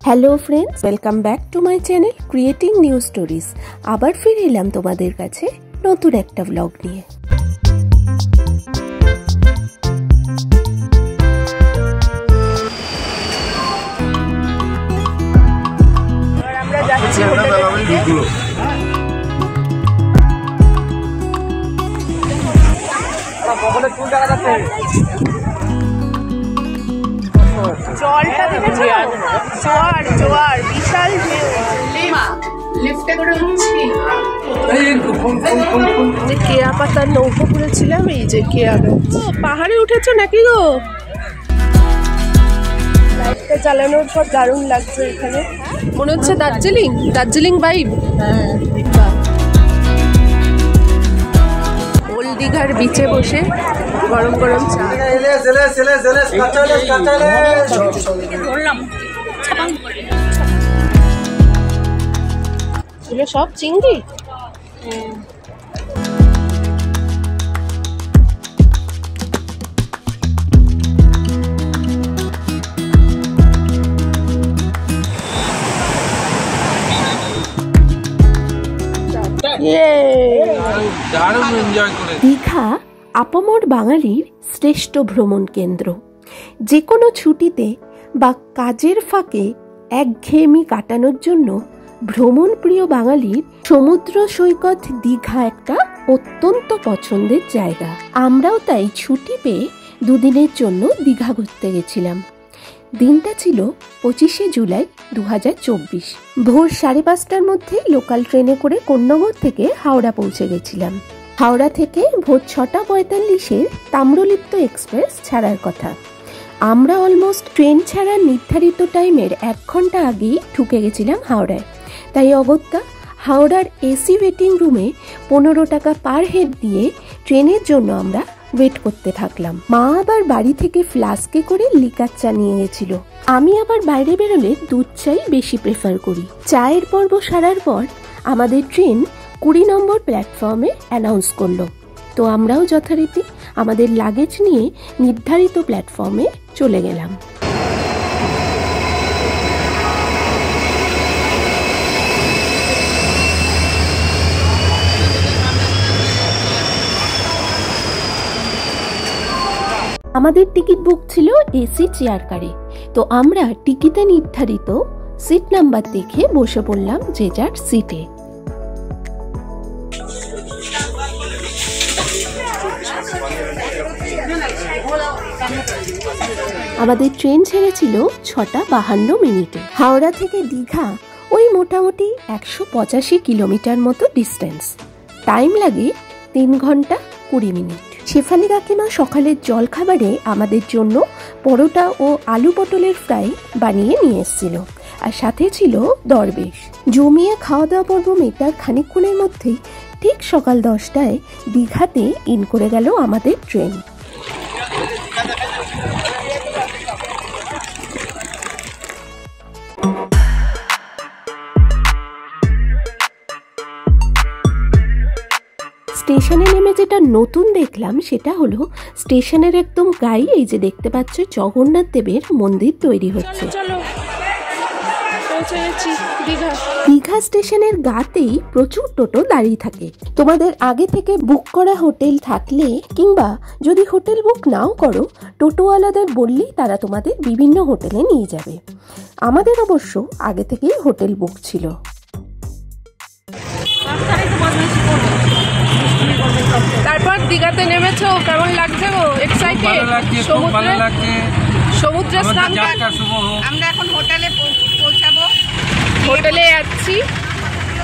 Hello friends, welcome back to my channel creating new stories. আবার ফিরে এলাম তোমাদের কাছে নতুন একটা ব্লগ নিয়ে। আমরা যাচ্ছি জলটা দেখেছো? জোয়ার জোয়ার বিশাল লিফটে করে উঠছি। যে কেয়া পাতার নৌকো করেছিলাম, এই যে কেয়া গাছ। পাহাড়ে উঠেছো নাকি গো? লাইটটা চালানোর পর দারুণ লাগছে এখানে, মনে হচ্ছে দার্জিলিং দার্জিলিং ভাইব। ওল্ড দীঘার বিচে বসে গরম গরম চা। এগুলো সব চিংড়ি। দীঘা আপামর বাঙালির শ্রেষ্ঠ ভ্রমণ কেন্দ্র। যে কোনো ছুটিতে বা কাজের ফাঁকে একঘেয়েমি কাটানোর জন্য ভ্রমণ প্রিয় বাঙালির সমুদ্র সৈকত দীঘা একটা অত্যন্ত পছন্দের জায়গা। আমরাও তাই ছুটি পেয়ে দুদিনের জন্য দীঘা ঘুরতে গেছিলাম। দিনটা ছিল 25শে জুলাই 2024। ভোর 5:30টার মধ্যে লোকাল ট্রেনে করে কোন্নগর থেকে হাওড়া পৌঁছে গেছিলাম। হাওড়া থেকে ভোর 6:45-এর তাম্রলিপ্ত এক্সপ্রেস ছাড়ার কথা। আমরা অলমোস্ট ট্রেন ছাড়ার নির্ধারিত টাইমের 1 ঘন্টা আগেই ঢুকে গেছিলাম হাওড়ায়। তাই অগত্যা হাওড়ার এসি ওয়েটিং রুমে 15 টাকা পার হেড দিয়ে ট্রেনের জন্য আমরা ওয়েট করতে থাকলাম। মা আবার বাড়ি থেকে ফ্লাস্কে করে লিকার চা নিয়ে গেছিল। আমি আবার বাইরে বেরোলে দুধ চাই বেশি প্রেফার করি। চায়ের পর্ব সারার পর আমাদের ট্রেন 20 নম্বর প্ল্যাটফর্মে অ্যানাউন্স করলো। তো আমরাও যথারীতি আমাদের লাগেজ নিয়ে নির্ধারিত প্ল্যাটফর্মে চলে গেলাম। আমাদের টিকিট বুক ছিল এসি চেয়ার কারে। তো আমরা টিকিটে নির্ধারিত সিট নাম্বার দেখে বসে পড়লাম যে যার সিটে। আমাদের ট্রেন ছেড়েছিল 6:52 হাওড়া থেকে দীঘা ওই মোটামুটি 185 কিলোমিটার মতো ডিস্টেন্স। টাইম লাগে 3 ঘন্টা 20 মিনিট। শেফালি কাকিমা সকালের জলখাবারে আমাদের জন্য পরোটা ও আলু পটলের ফ্রাই বানিয়ে নিয়ে এসেছিল, আর সাথে ছিল দরবেশ। জমিয়ে খাওয়া দাওয়া পর্ব মেটার খানিকক্ষণের মধ্যেই ঠিক সকাল 10টায় দীঘাতে ইন করে গেল আমাদের ট্রেন। স্টেশনে নেমে যেটা নতুন দেখলাম সেটা হলো স্টেশনের একদম গায়ে এই যে দেখতে পাচ্ছ জগন্নাথ দেবের মন্দির তৈরি হচ্ছে। দীঘা স্টেশনের গাতেই প্রচুর টোটো দাঁড়িয়ে থাকে। তোমাদের আগে থেকে বুক করা হোটেল থাকলে কিংবা যদি হোটেল বুক নাও করো, টোটোওয়ালাদের বললেই তারা তোমাদের বিভিন্ন হোটেলে নিয়ে যাবে। আমাদের অবশ্য আগে থেকেই হোটেল বুক ছিল। তারপর দীঘাতে নেমেছো, কেমন লাগছে গো? এক্সাইটেড? সমুদ্রে স্নান। আমরা এখন হোটেলে পৌঁছাবো, হোটেলে যাচ্ছি।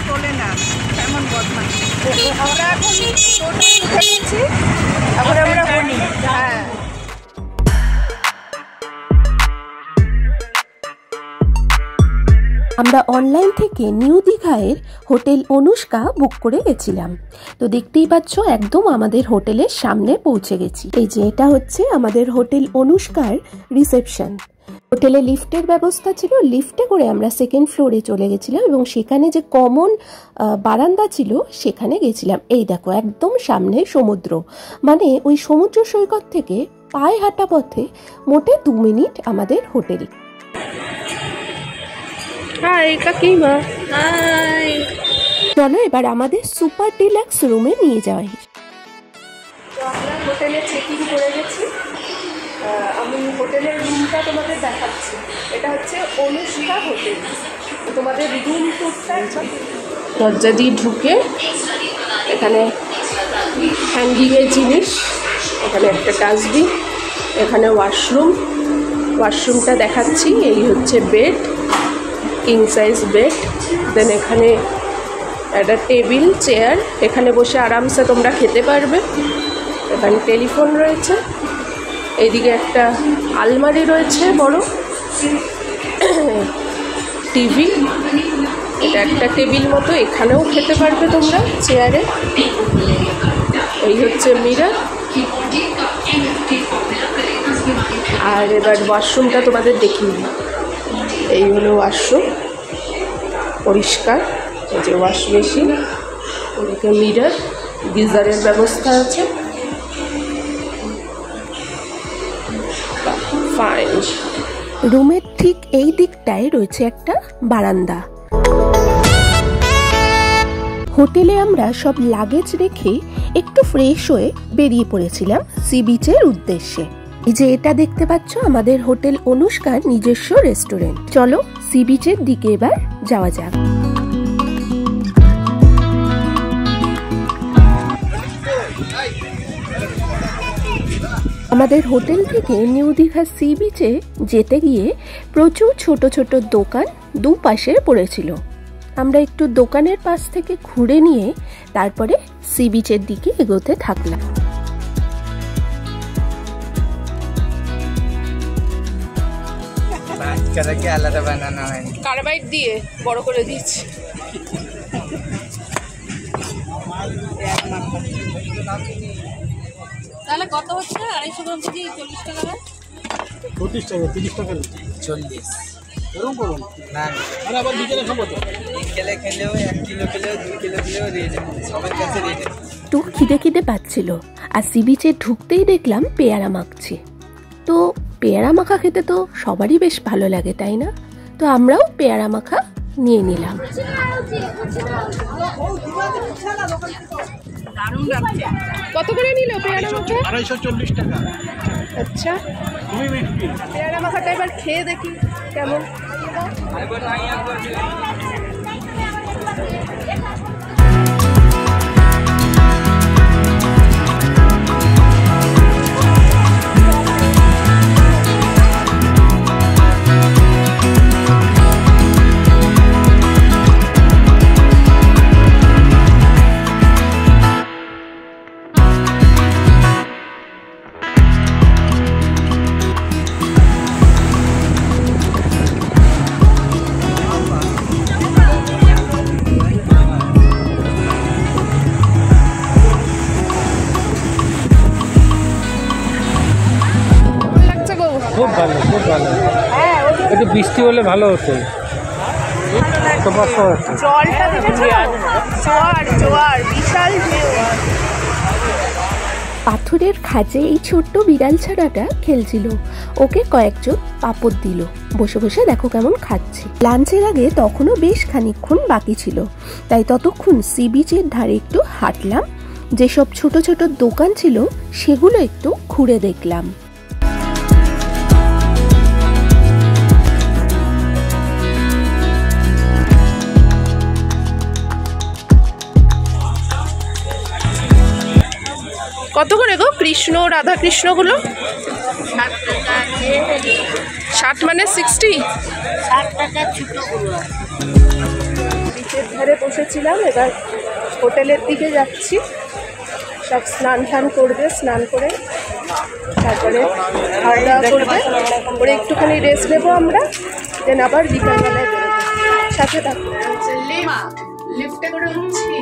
বলে না কেমন বদমাশ। আমরা এখন টোটো উঠে গেছি, এখন আমরা বলি। হ্যাঁ, আমরা অনলাইন থেকে নিউ দীঘায়ের হোটেল অনুষ্কা বুক করে গেছিলাম। তো দেখতেই পাচ্ছ একদম আমাদের হোটেলের সামনে পৌঁছে গেছি। এই যে এটা হচ্ছে আমাদের হোটেল অনুষ্কার রিসেপশন। হোটেলে লিফটের ব্যবস্থা ছিল, লিফটে করে আমরা 2nd ফ্লোরে চলে গেছিলাম এবং সেখানে যে কমন বারান্দা ছিল সেখানে গেছিলাম। এই দেখো একদম সামনে সমুদ্র, মানে ওই সমুদ্র সৈকত থেকে পায়ে হাঁটা পথে মোটে 2 মিনিট আমাদের হোটেল। হাই কাকিমা। হাই। চলো এবার আমাদের সুপার ডিলাক্স রুমে নিয়ে যাই। তো আমরা হোটেলে চেক ইন করে গেছি। আমি হোটেলের রুমটা তোমাদের দেখাচ্ছি। এটা হচ্ছে অনুষ্কা হোটেল। তোমাদের রুম টুরটা দরজা দিয়ে ঢুকে এখানে হ্যাঙ্গিংয়ের জিনিস, এখানে একটা ডাস্টবিন, এখানে ওয়াশরুমটা দেখাচ্ছি। এই হচ্ছে বেড, কিং সাইজ বেড। দেন এখানে একটা টেবিল, চেয়ার, এখানে বসে আরামসে তোমরা খেতে পারবে। এখানে টেলিফোন রয়েছে, এইদিকে একটা আলমারি রয়েছে বড়, টিভি, এটা একটা টেবিল মতো, এখানেও খেতে পারবে তোমরা চেয়ারে। এই হচ্ছে মিরর। আর এবার ওয়াশরুমটা তোমাদের দেখিয়ে দিই। এই হলো ওয়াশরুম, পরিষ্কার। এই যে ওয়াশ মেশিন, ওদিকে মিরর, গিজারের ব্যবস্থা আছে। ফাইন। রুমের ঠিক এই দিকটায় রয়েছে একটা বারান্দা। হোটেলে আমরা সব লাগেজ রেখে একটু ফ্রেশ হয়ে বেরিয়ে পড়েছিলাম সি বিচের উদ্দেশ্যে। এই যে এটা দেখতে পাচ্ছ আমাদের হোটেল অনুষ্কার নিজস্ব রেস্টুরেন্ট। চলো সি বিচের দিকে এবার যাওয়া যাক। আমাদের হোটেল থেকে নিউ দীঘা সি বিচে যেতে গিয়ে প্রচুর ছোট ছোট দোকান দুপাশে পড়েছিল। আমরা একটু দোকানের পাশ থেকে ঘুরে নিয়ে তারপরে সি বিচের দিকে এগোতে থাকলাম। আলাদা বানানো হয়, কার্বাইড দিয়ে বড় করে দিচ্ছি। তাহলে কত হচ্ছে? 250 গ্রাম থেকে 40 টাকা হয়। 30 টাকা 30 টাকা 40 এরকম করুন না। আরে আবার বিকেলে খাবো তো। বিকেলে খেলেও 1 কিলো খেলেও 2 কিলো খেলেও দিয়ে দেব, সবার কাছে দিয়ে দেব। তো খিদে পাচ্ছিল, আর সি বিচে ঢুকতেই দেখলাম পেয়ারা মাখছে। তো পেয়ারা মাখা খেতে তো সবারই বেশ ভালো লাগে, তাই না? তো আমরাও পেয়ারা মাখা নিয়ে নিলাম। কত করে নিল পেয়ারা মাখা? 240 টাকা। আচ্ছা, পেয়ারা মাখাটা এবার খেয়ে দেখি কেমন। খুব ভালো, খুব ভালো। একটু বৃষ্টি হলে ভালো হতো। জলটা জোয়ার বিশাল ঢেউ। পাথরের খাঁজে এই ছোট্ট বিড়াল ছানাটা খেলছিল। ওকে কয়েকজন পাপড় দিল, বসে বসে দেখো কেমন খাচ্ছে। লাঞ্চের আগে তখনও বেশ খানিকক্ষণ বাকি ছিল, তাই ততক্ষণ সি বিচের ধারে একটু হাঁটলাম। যেসব ছোট ছোট দোকান ছিল সেগুলো একটু ঘুরে দেখলাম। কত করে গো কৃষ্ণ রাধা কৃষ্ণগুলো? 60 মানে 60? 60 টাকা ছোটগুলো। বিচের ধারে বসেছিলাম, এবার হোটেলের দিকে যাচ্ছি। সব স্নান করবে, স্নান করে তারপরে খাওয়া দাওয়া করবে, করে একটুখানি রেস্ট নেবো আমরা। দেন আবার বিকালবেলায় বেরোবো। সাথে থাকবো। লিফটে করে উঠছি।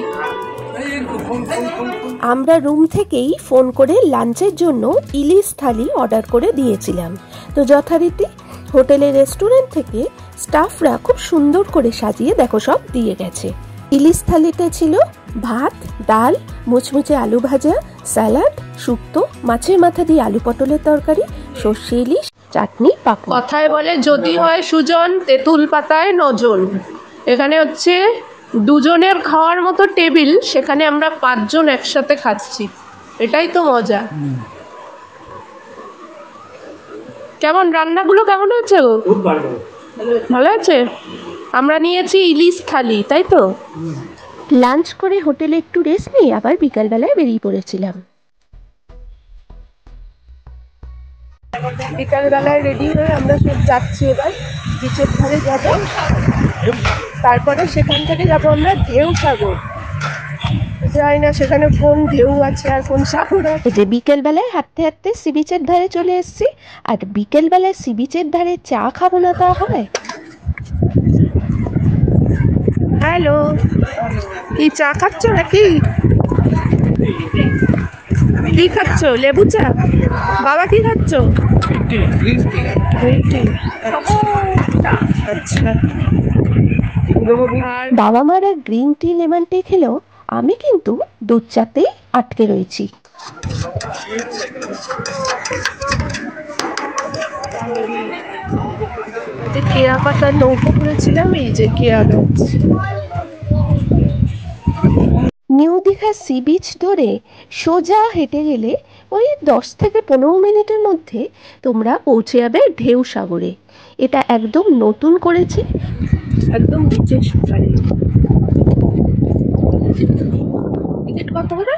আমরা রুম থেকেই ফোন করে লাঞ্চের জন্য ইলিশ থালি অর্ডার করে দিয়েছিলাম। তো যথারীতি হোটেলের রেস্টুরেন্ট থেকে স্টাফরা খুব সুন্দর করে সাজিয়ে দেখো সব দিয়ে গেছে। ইলিশ থালিতে ছিল ভাত, ডাল, মুচমুচে আলু ভাজা, স্যালাড, শুক্তো, মাছের মাথা দিয়ে আলু পটলের তরকারি, সর্ষে ইলিশ, চাটনি পাঁপড়। কথায় বলে যদি হয় সুজন তেঁতুল পাতায় নজন। এখানে হচ্ছে দুজনের খাওয়ার মতো টেবিল, সেখানে আমরা 5 জন একসাথে খাচ্ছি, এটাই তো মজা। কেমন রান্নাগুলো কেমন হয়েছে গো? খুব ভালো। ভালো আছে। আমরা নিয়েছি ইলিশ থালি, তাই তো। লাঞ্চ করে হোটেলে একটু রেস্ট নিয়ে আবার বিকালবেলায় বেরিয়ে পড়েছিলাম। বিকালবেলায় রেডি হয়ে আমরা সব যাচ্ছি এবার বিচের ধারে যাব, তারপরে সেখান থেকে যাবো আমরা ঢেউ সাগর। জানি না সেখানে কোন ঢেউ আছে আর কোন সাগর আছে। যে বিকেলবেলায় হাঁটতে হাঁটতে সি বিচের ধারে চলে এসেছি, আর বিকেলবেলায় সি বিচের ধারে চা খাবো না তা হয়? হ্যালো, কি চা খাচ্ছ নাকি? কি খাচ্ছ? লেবু চা? বাবা কি খাচ্ছ? আচ্ছা। বাবা মারা গ্রিন টি লেমন টি খেলেও আমি কিন্তু দুধ চাতেই আটকে রয়েছি। কেয়া পাতার নৌকো করেছিলাম, এই যে কেয়া গাছ। নিউ দীঘা সি বিচ ধরে সোজা হেঁটে গেলে ওই 10 থেকে 15 মিনিটের মধ্যে তোমরা পৌঁছে যাবে ঢেউ সাগরে। এটা একদম নতুন করেছে, একদম বিচের সাগরে। টিকিট কত করে?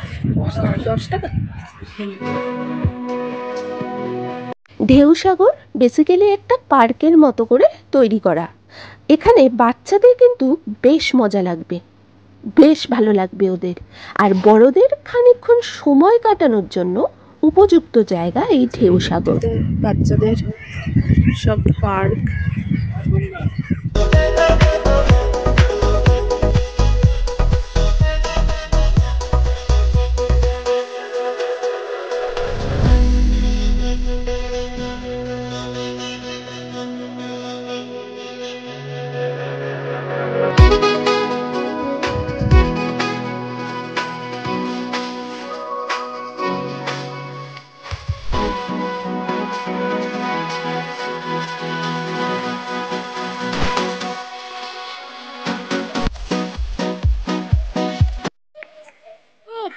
10 টাকা। ঢেউ সাগর বেসিক্যালি একটা পার্কের মতো করে তৈরি করা। এখানে বাচ্চাদের কিন্তু বেশ মজা লাগবে, বেশ ভালো লাগবে ওদের। আর বড়দের খানিকক্ষণ সময় কাটানোর জন্য উপযুক্ত জায়গা এই ঢেউ সাগর। বাচ্চাদের সব পার্ক।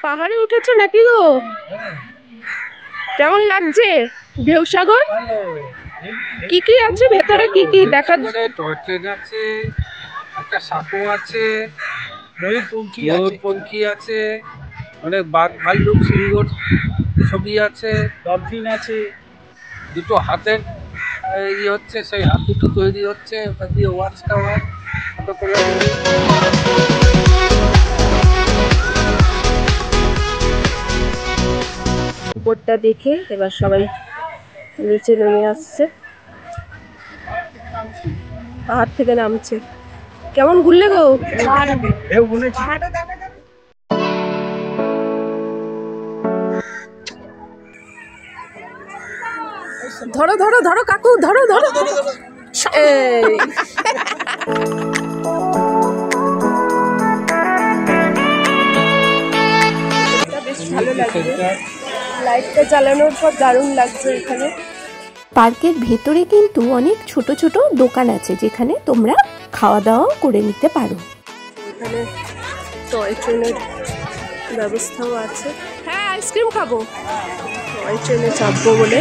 পাহাড়ে উঠেছো নাকি গো? কেমন লাগছে ঢেউ সাগর? কি কি আছে ভেতরে, কি কি দেখা? টয় ট্রেন আছে, একটা সাঁকো আছে, ময়ূরপঙ্খী আছে, অনেক বাঘ ভাল্লুক সিংহর ছবি আছে, ডলফিন আছে, দুটো হাতের হচ্ছে, সেই হাত দুটো তৈরি হচ্ছে, ওটা দিয়ে ওয়াচ টাওয়ার। উপরটা দেখে এবার সবাই নিচে নেমে আসছে, পাহাড় থেকে নামছে। কেমন ঘুরলে গো? ধরো ধরো ধরো কাকু, ধরো ধরো। এই বেশ ভালো লাগছে, লাইটটা চালানোর পর দারুণ লাগছে এখানে। পার্কের ভেতরে কিন্তু অনেক ছোট ছোট দোকান আছে যেখানে তোমরা খাওয়া দাওয়া করে নিতে পারো। এখানে টয় ট্রেনের ব্যবস্থাও আছে। হ্যাঁ, আইসক্রিম খাবো, টয় ট্রেনে চাপবো বলে।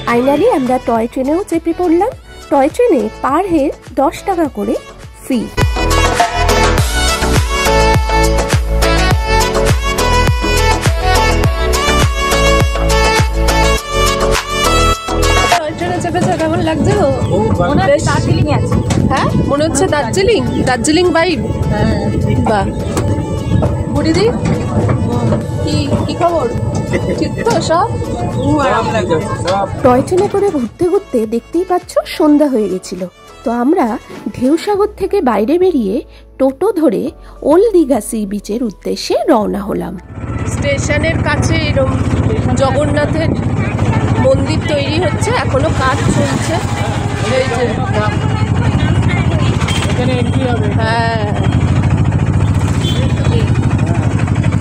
ফাইনালি আমরা টয় ট্রেনেও চেপে পড়লাম। টয় ট্রেনে পার হেড 10 টাকা করে ফি। কেমন লাগছে? দার্জিলিং আছে। হ্যাঁ, মনে হচ্ছে দার্জিলিং, দার্জিলিং ভাইব। বাহ, বুড়িদি কি কি খবর? ঠিক তো সব? টয় ট্রেনে করে ঘুরতে ঘুরতে দেখতেই পাচ্ছ সন্ধ্যা হয়ে গেছিল। তো আমরা ঢেউ সাগর থেকে বাইরে বেরিয়ে টোটো ধরে ওল্ড দীঘা সি বিচের উদ্দেশ্যে রওনা হলাম। স্টেশনের কাছে এরকম জগন্নাথের মন্দির তৈরি হচ্ছে, এখনো কাজ চলছে। এই যে হ্যাঁ,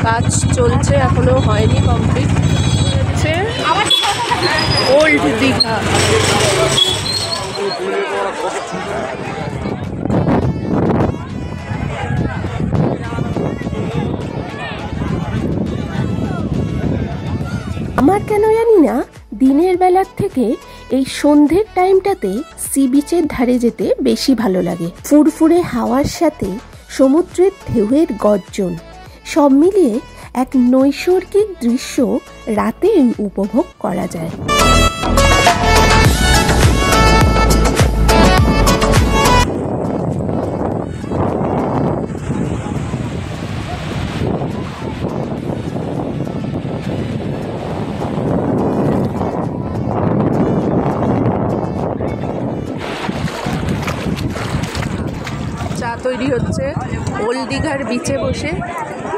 কাজ চলছে, এখনো হয়নি কমপ্লিট। হচ্ছে ওল্ড দীঘা। আমার কেন জানি না দিনের বেলার থেকে এই সন্ধ্যের টাইমটাতে সি বিচের ধারে যেতে বেশি ভালো লাগে। ফুরফুরে হাওয়ার সাথে সমুদ্রের ঢেউয়ের গর্জন সব মিলিয়ে এক নৈসর্গিক দৃশ্য রাতে উপভোগ করা যায়। চা তৈরি হচ্ছে ওল্ড দীঘার বিচে বসে,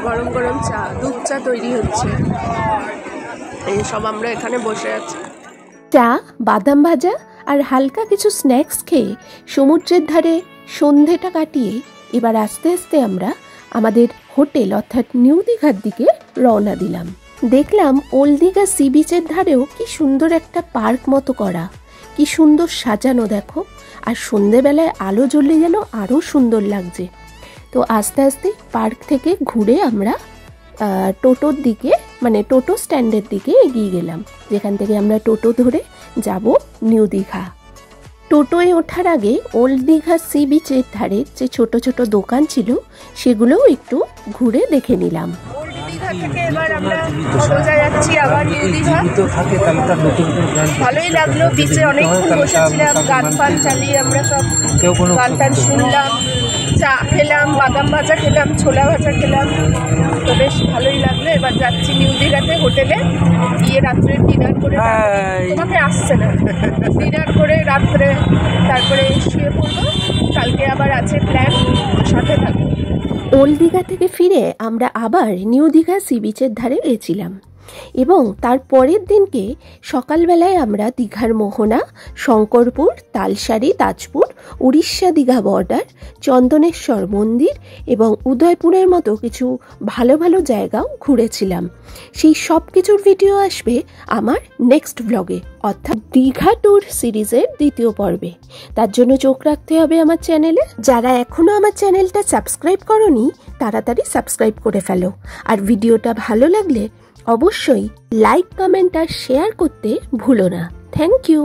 গরম গরম চা, দুধ চা তৈরি হচ্ছে। এই সব আমরা এখানে বসে আছি। চা, বাদাম ভাজা আর হালকা কিছু স্ন্যাক্স খেয়ে সমুদ্রের ধারে সন্ধেটা কাটিয়ে এবার আস্তে আস্তে আমরা আমাদের হোটেল অর্থাৎ নিউ দীঘার দিকে রওনা দিলাম। দেখলাম ওল্ড দীঘা সি বিচের ধারেও কি সুন্দর একটা পার্ক মতো করা, কি সুন্দর সাজানো দেখো, আর সন্ধেবেলায় আলো জ্বললে যেন আরও সুন্দর লাগছে। তো আস্তে আস্তে পার্ক থেকে ঘুরে আমরা টোটোর দিকে মানে টোটো স্ট্যান্ডের দিকে এগিয়ে গেলাম, যেখান থেকে আমরা টোটো ধরে যাব নিউ দীঘা। টোটোয় ওঠার আগে ওল্ড দীঘা সি বিচের ধারে যে ছোট ছোট দোকান ছিল সেগুলোও একটু ঘুরে দেখে নিলাম। ভালোই লাগলো, বিচে অনেকক্ষণ বসেছিলাম, গান ফান চালিয়ে আমরা সব গান টান শুনলাম, চা খেলাম, বাদাম ভাজা খেলাম, ছোলা ভাজা খেলাম, তো বেশ ভালোই লাগলো। এবার যাচ্ছি নিউ দীঘাতে হোটেলে গিয়ে রাত্রে ডিনার করে, তোমাকে আসছে না, ডিনার করে রাত্রে তারপরে শুয়ে পড়বো। কালকে আবার আছে প্ল্যান, সাথে থাকবো। ওল্ড দীঘা থেকে ফিরে আমরা আবার নিউ দীঘা সি বিচের ধারে গেছিলাম এবং তার পরের দিনকে সকালবেলায় আমরা দীঘার মোহনা, শঙ্করপুর, তালসারি, তাজপুর, উড়িষ্যা দীঘা বর্ডার, চন্দনেশ্বর মন্দির এবং উদয়পুরের মতো কিছু ভালো ভালো জায়গাও ঘুরেছিলাম। সেই সব কিছুর ভিডিও আসবে আমার নেক্সট ব্লগে, অর্থাৎ দীঘা ট্যুর সিরিজের দ্বিতীয় পর্বে। তার জন্য চোখ রাখতে হবে আমার চ্যানেলে। যারা এখনো আমার চ্যানেলটা সাবস্ক্রাইব করোনি তাড়াতাড়ি সাবস্ক্রাইব করে ফেলো, আর ভিডিওটা ভালো লাগলে অবশ্যই লাইক, কমেন্ট আর শেয়ার করতে ভুলো না। Thank you.